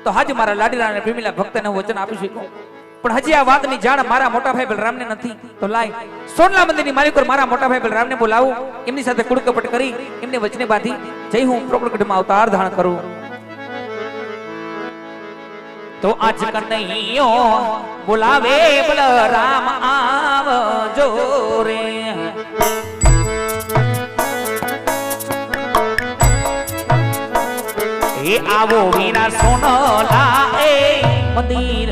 तो हाज मारा लाडीला ने प्रेमीला भक्तने वचन आपी શકું પણ હજી આ વાતની જાણ મારા મોટા ભાઈ બલરામને નથી તો લાય સોનલા મંદિરની માલિક મારા મોટા ભાઈ બલરામને બોલાવું એમની સાથે કુડકપટ કરી એમને વચને બાંધી જઈ હું પ્રકટમાં અવતાર ધારણ કરું तो आज कन्हैयो बुलावे बलराम आवजो रे ए आवो वीरा सोनला ए मंदिर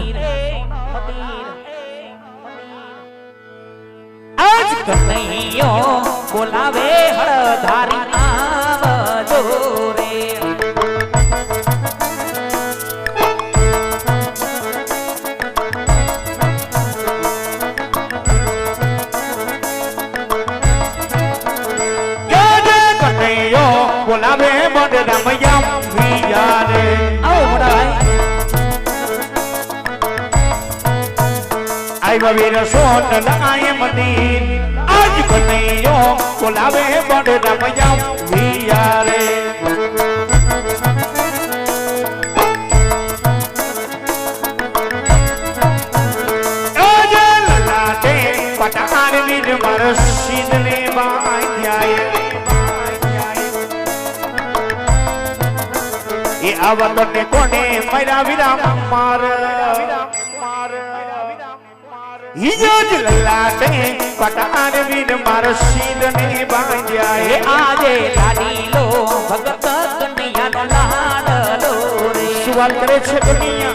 आज कन्हैयो बुलावे हळधारी आवजो रे बोलावे मोड़ रमैया भैया रे आओ मोड़ा भाई आई बबीर सोन लाए मंदिर आज कन्हैयो बोलावे मोड़ रमैया भैया रे ललाटे पटार वीर मर सीधने बाई ये आवत ने कोने मेरा विराम मार हिजज ललाटे पटार वीर मार सीधने बांध्याए आजे लाडीलो भगत कन्हैया लाडलो रे सवाल करे छे दुनिया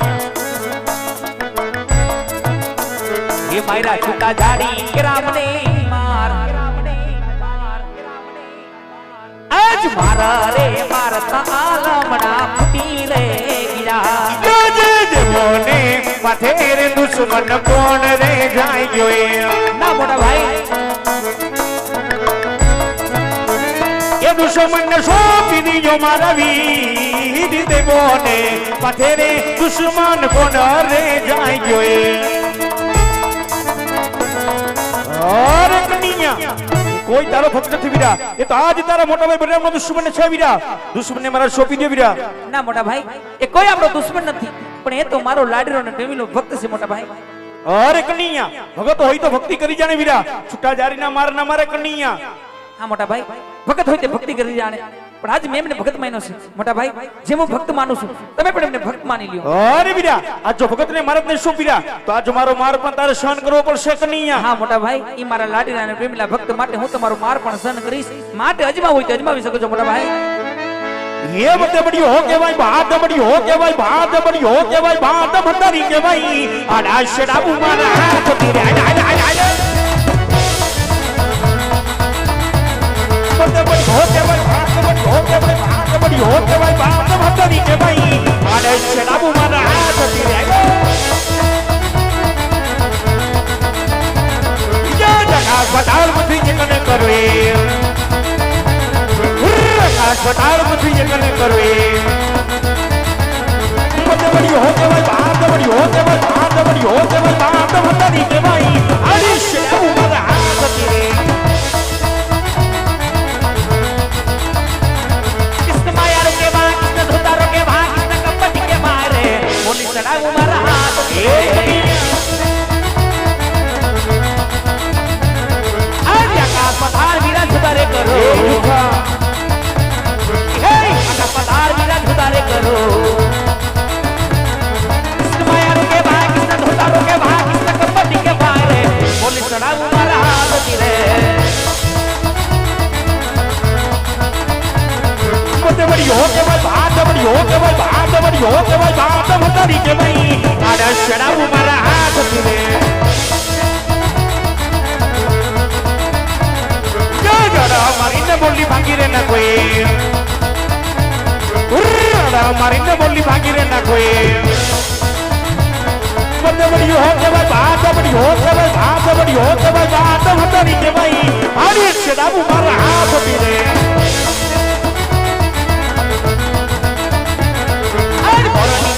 ये मायरा छूटा जाड़ी के राम ने मार आज मारा रे मारता आलमना फुटी रे गिरा मोने पथेर दुश्मन कौन रे जाए जोए ना मोटा भाई ये दुश्मन सोपी दियो मारा वीर देवो ने पथेरे दुश्मन कौन रे जाए जोए और कन्हैया कोई तारो भक्त નથી વીરા એ તો આજ તારા મોટા ભાઈ બલરામનો દુશ્મન છે વીરા દુશ્મને મારા સોપી દે વીરા ના મોટા ભાઈ એ કોઈ આપણો દુશ્મન નથી પણ એ તો મારો લાડરો ને પ્રેમીનો ભક્ત છે મોટા ભાઈ અરે કન્હૈયા ભગત હોય તો ભક્તિ કરી જાણે વીરા છૂટા જારીના માર ના મારે કન્હૈયા હા મોટા ભાઈ ભગત હોય તે ભક્તિ કરી જાણે પણ આજ મેં એમને ભગત માન્યો છે મોટા ભાઈ જે હું ભક્ત માનું છું તમે પણ એમને ભક્ત માની લ્યો અરે વીરા આજ જો ભગતને મારત ને શું વીરા તો આજ મારો માર પણ તારે સહન કરવો પડશે કન્હૈયા હા મોટા ભાઈ ઈ મારા લાડીલા અને પ્રેમીલા ભક્ત માટે હું તમારો માર પણ સહન કરીશ માટે અજમા હોય તો અજમાવી શકો છો મોટા ભાઈ ये बते बड़ी हो के भाई बात बड़ी हो के भाई बात बड़ी हो के भाई बात भंडारी के भाई आड़ा शराबू मारा हाथ तेरे बते बड़ी हो के भाई बात बड़ी हो के भाई बात बड़ी हो के भाई बात भंडारी के भाई आड़ा शराबू मारा हाथ तेरे ये जगह बताओ मुझे कितने करोए अस्पताल मुझे ये करने करोए बड़े बड़ी हो के भाई बात बड़ी हो के भाई बात बड़ी हो के भाई बात भंडारी के भाई अरे शेर उमर हाथ तेरे कृष्ण माया रो के भाग कृष्ण धोता रो के भाग कृष्ण कपटी के मारे बोली चढ़ा उमर हाथ आज आकाश पधार वीरा झुकारे करो पधार वीरा झुकारे करो कृष्ण माया रो के भाग कृष्ण धोता रो के भाग कृष्ण कपटी के मारे बोली चढ़ा उमर हाथ तेरे बड़े बड़ी हो के भाई बात बड़ी हो के भाई बात बड़ी हो के भाई बात भंडारी के भाई आड़ा शराब उमर हाथ तेरे जड़ा हमारी ने बोली भागी रे ना कोई हमारी ने बोली भागी रे ना कोई बड़े बड़ी हो के भाई बात बड़ी हो के भाई बात बड़ी हो के भाई बात भंडारी के भाई अरे शराब उमर हाथ तेरे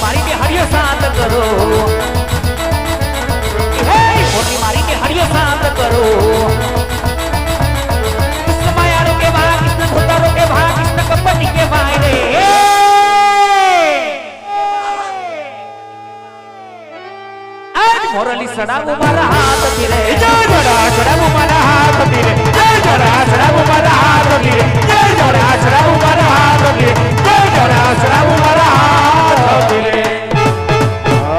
मारी के हरियो शांत करो मोटी मारी के हरियो शांत करो कृष्ण माया रो के भाग कृष्ण धोता रो के भाग कृष्ण कपटी के मारे સડાવું મારા હાથથી રે જય જરા ચડાવું મારા હાથથી રે જય જરા ચડાવું મારા હાથથી રે જય જરા ચડાવું મારા હાથથી રે જય જરા ચડાવું મારા હાથથી રે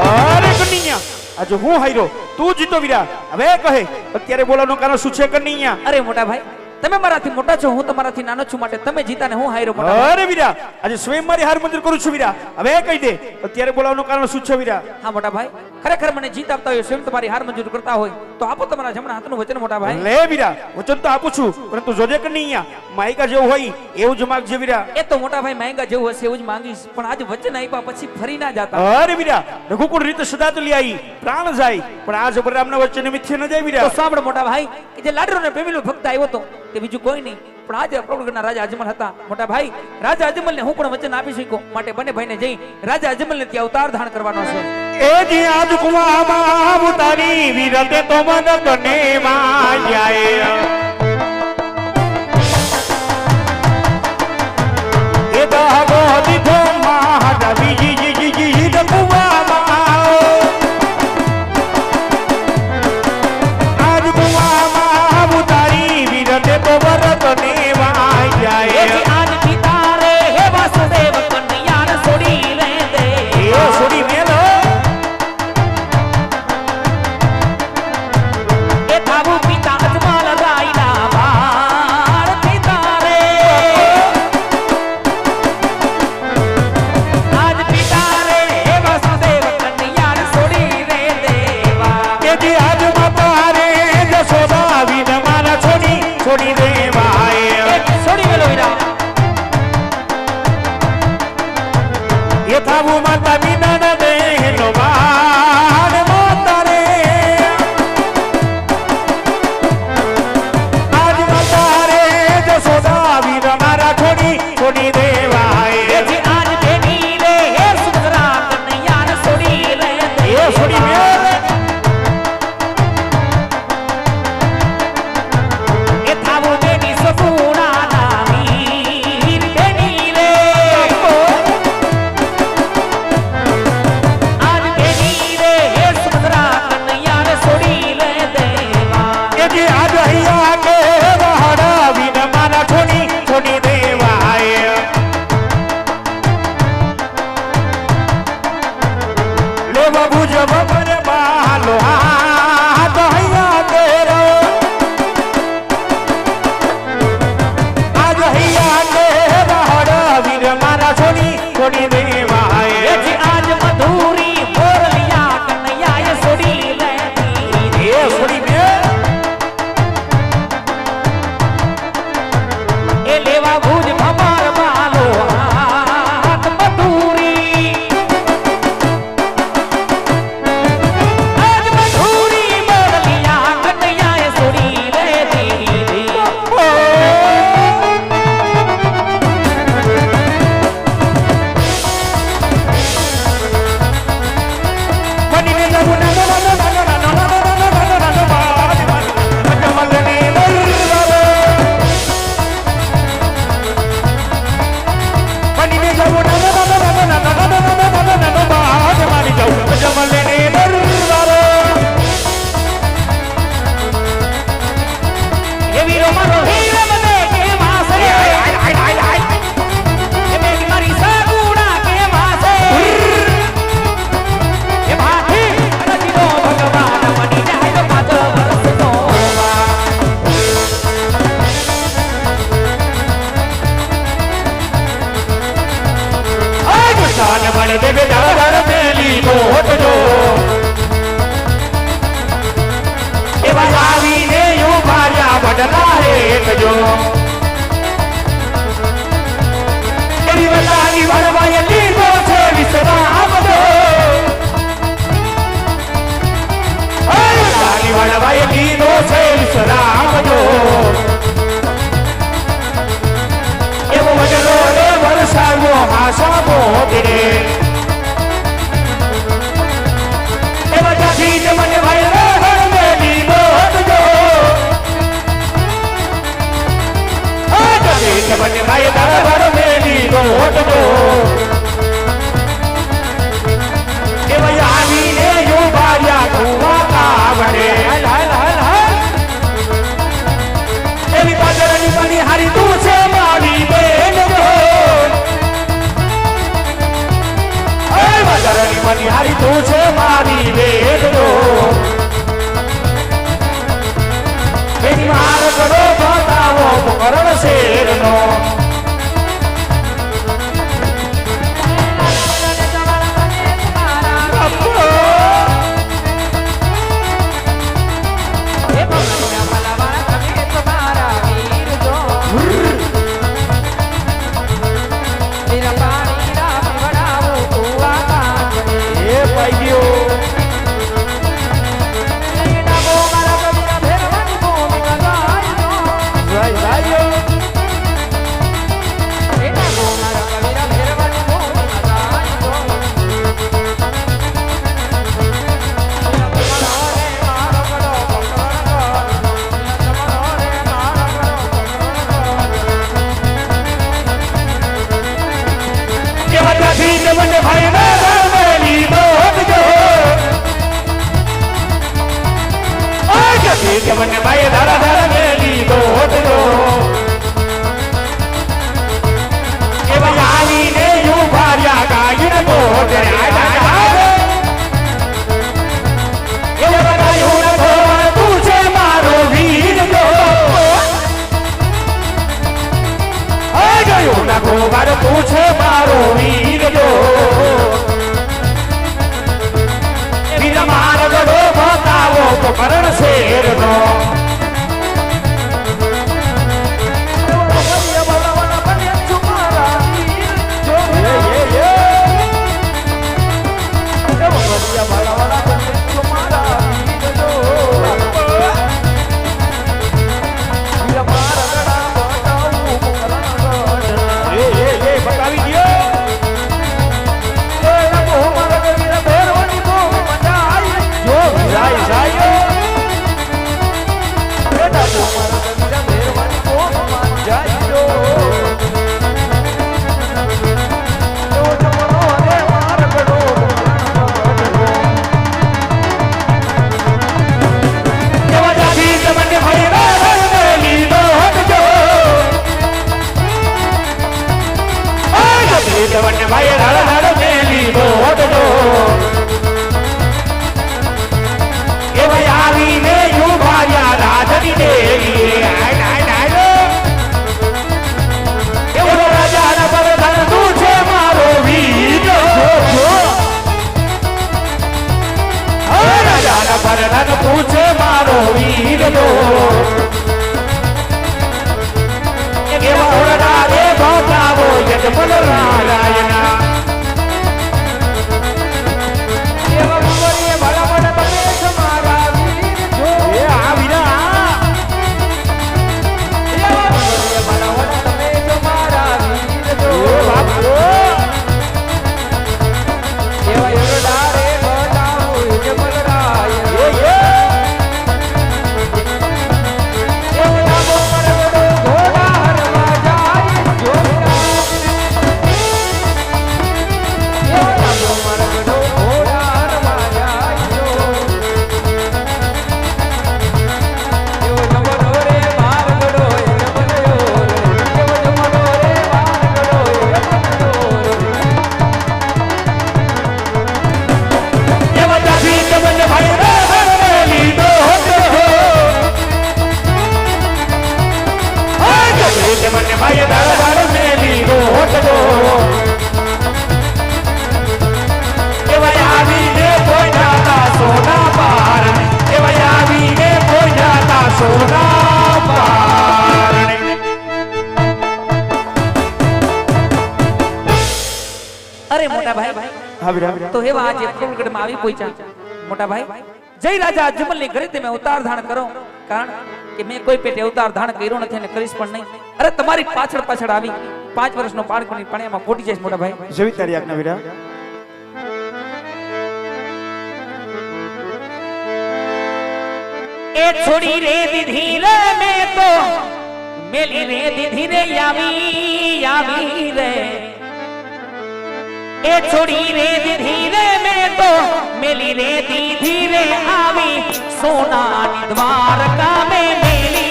અરે કન્યા આજે હું હાર્યો તું જીતો વીરા હવે કહે અત્યારે બોલાવવાનું કારણ શું છે કન્યા અરે મોટા ભાઈ તમે મારાથી મોટા છો હું તમારાથી નાનો છું માટે તમે જીતા ને હું હાર્યો મોટા ભાઈ. અરે વીરા આજે સ્વયં મારી હાર મંજૂર કરું છું વીરા હવે કહી દે અત્યારે બોલાવવાનું કારણ શું છે વીરા હા મોટા ભાઈ ખરેખર મને જીત આપતા હોય સ્વયં તમારી હાર મંજૂર કરતા હોય તો આપો તમારા જમણા હાથનું વચન મોટા ભાઈ. લે વીરા વચન તો આપું છું પરંતુ જોજે કન્યા માયકા જેવું હોય એવું જ માગજે વીરા એ તો મોટા ભાઈ મહેંગા જેવું હશે એવું જ માંગીશ પણ આજે વચન આપ્યા પછી ફરી ના જાતા. અરે વીરા રઘુકુળ રીતે સદા ચલી આવી પ્રાણ જાય પણ આ જબરામના વચ્ચે મિથ્ય ન જાય વીરા તો સાંભળ મોટા ભાઈ કે જે લાડરો ને પ્રેમીલો ભક્ત આવ્યો તો તે બીજું કોઈ નહીં પણ આજે પ્રગટના રાજા અજમલ હતા મોટા ભાઈ. રાજા અજમલ ને હું પણ વચન આપી શક્યો માટે બંને ભાઈને જઈ રાજા અજમલ ને ત્યાં અવતાર ધારણ કરવાનો છે. એ જી આજ કુવામાં ઉતારી વીરતે તો મદદ ને માં જાય એ દાગો દીધો મહારાવી જી જી જી જી દ કુવામાં આજ કુવામાં ઉતારી વીરતે તો મદદ ને માં જાય આજ પિતા રે હે વાસુદેવ કન્યાને છોડી લે દે એ છોડી મેલો એ થાવું પિતા અજમલ રાયના બાળ પિતા રે આજ પિતા રે હે વાસુદેવ કન્યાને છોડી રે દેવા કે જી આજ માતા રે જશોદા વિન મારા છોડી દેવાય છોડી મેલો વીરા એ થાવું માતા વિના ન દેહનો બાણ માતા રે આજ માતા રે જશોદા વિન મારા છોડી દેવાય એ આજ બેની રે હે સુંદરા કન્યાને છોડી લે દે એ છોડી મેલ એ થાવું બેની સપૂણા નામી બેની રે આજ બેની રે હે સુંદરા કન્યાને છોડી લે દેવા કે જી આજ અહીંયા કે વહાડા વિન મારા છોડી દેવાય લેવા ભુજ બબર બાલો હાથ અહીંયા તેરો આજ અહીંયા કે વહાડા વિન મારા છોડી દેવાય એ આજ મધુરી મોરલિયા કન્યાએ છોડી લે દી એ છોડી મેલ એ લેવા ભુજ ભમાર બાલો હાથ મધુરી આજ મધુરી મોરલિયા કન્યાએ છોડી લે દી બનીને જવું એ વીરો મારો હીર મને કે માસે એ બેટી મારી સગુણા કે માસે એ ભાથી અનજીનો ભગવાન મની જાય પાછો વરસનો સાન બળ દેવે દાદર મેલી મોટજો એવા આવીને યુ ભાર્યા બદલા હેકજો એવી વતાની વળવાય લીધો છે વિશ્રામજો વતાની વળવાય લીધો છે વિશ્રામજો એવો વજનો રે વરસાવો હાસા મોદરે એવા જાતી જ મને ભાઈ રે હળવેલી મોદજો આ જાતી જ મને ભાઈ દર હળવેલી મોદજો એવા આવીને યુ ભાર્યા કુવા માર્ગડો બતાવો કરણ શેરનો મને ભાઈ ધારા ધારા મેલી દો કે ભાઈ આવીને યુ ભાર્યા ગાયને બોટ એ બતાયું ને ભોળ તું છે મારો વીર જો ગયું ના ગોબર તું છે મારો વીર જો બીજા માર્ગડો બતાવો તો કરણ શેરનો ભાઈ ધારા ધારા મેલી દો એ ભાઈ આવીને યુ ભાર્યા રાજની દેવી એવો રાજાના પરધન તું છે મારો વીર રાજાના પરધન તું છે મારો વીર એવા ઓરડા રે બતાવો યજમલ નારાયણા અરે મોટા ભાઈ તો એવા આજે ફૂલગઢમાં આવી પહોંચ્યા મોટા ભાઈ જય રાજા અજમલની ઘરે તમે અવતાર ધારણ કરો કારણ કે મેં કોઈ પેટે અવતાર ધારણ કર્યો નથી અને કરીશ પણ નહીં અરે તમારી પાછળ પાછળ આવી 5 વર્ષનો બાળકની પાણીમાં ફૂટી જાય મોટા ભાઈ જેવી તારી આજ્ઞા વીરા એ છોડી રે દીધી રે મેં તો મેલી રે દીધી રે આવી રે એ છોડી રે દીધી રે મેં તો મેલી રે દીધી રે આવી સોનાની દ્વારકા મેં મેલી